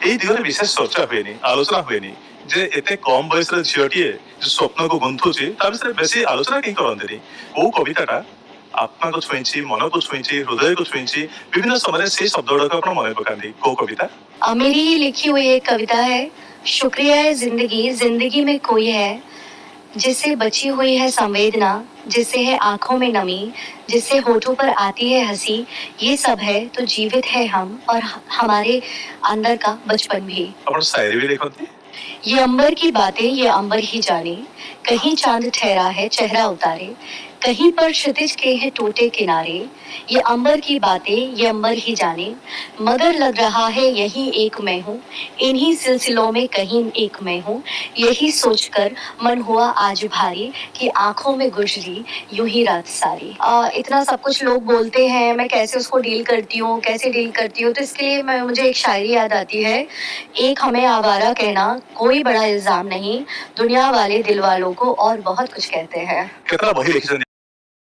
এই ଦିଗରେ ବିଶେଷ ଚର୍ଚ୍ଚା ହୁଏନି, ଆଲୋଚନା ହୁଏନି ଯେ ଏତେ କମ ବୟସର ଝିଅଟିଏ ଯୋଉ ସ୍ୱପ୍ନକୁ ଗୁନ୍ଥୁଛି ତା ବିଷୟରେ ବେଶୀ ଆଲୋଚନା କେହି କରନ୍ତିନି। କୋଉ କବିତାଟା ଆତ୍ମାକୁ ଛୁଇଁଛି, ମନକୁ ଛୁଇଁଛି, ହୃଦୟକୁ ଛୁଇଁଛି, ବିଭିନ୍ନ ସମୟରେ ସେଇ ଶବ୍ଦ ଗୁଡାକ ଆପଣ ମନେ ପକାନ୍ତି। କୋଉ କବିତା? मेरी ही लिखी हुई एक कविता है, शुक्रिया है जिंदगी, जिंदगी में कोई है जिससे बची हुई है संवेदना, जिससे है आंखों में नमी, जिससे होठों पर आती है हंसी। ये सब है तो जीवित है हम और हमारे अंदर का बचपन भी। ଆପଣ शायरी भी लिखती? ये अंबर की बातें ये अंबर ही जाने, कहीं चांद ठहरा है चेहरा उतारे, कहीं पर क्षितिज के हैं टूटे किनारे। ये अंबर की बातें ये अंबर ही जाने, मगर लग रहा है यही एक मैं हूँ, इन्हीं सिलसिलों में कहीं एक मैं हूँ। यही सोचकर मन हुआ आज भारी कि आंखों में गुजरी यूं ही रात सारी। इतना सब कुछ लोग बोलते हैं, मैं कैसे उसको डील करती हूँ, कैसे डील करती हूँ, तो इसके लिए मुझे एक शायरी याद आती है। एक हमें आवारा कहना कोई बड़ा इल्जाम नहीं, दुनिया वाले दिल वालों को और बहुत कुछ कहते हैं। कितना वही लिखी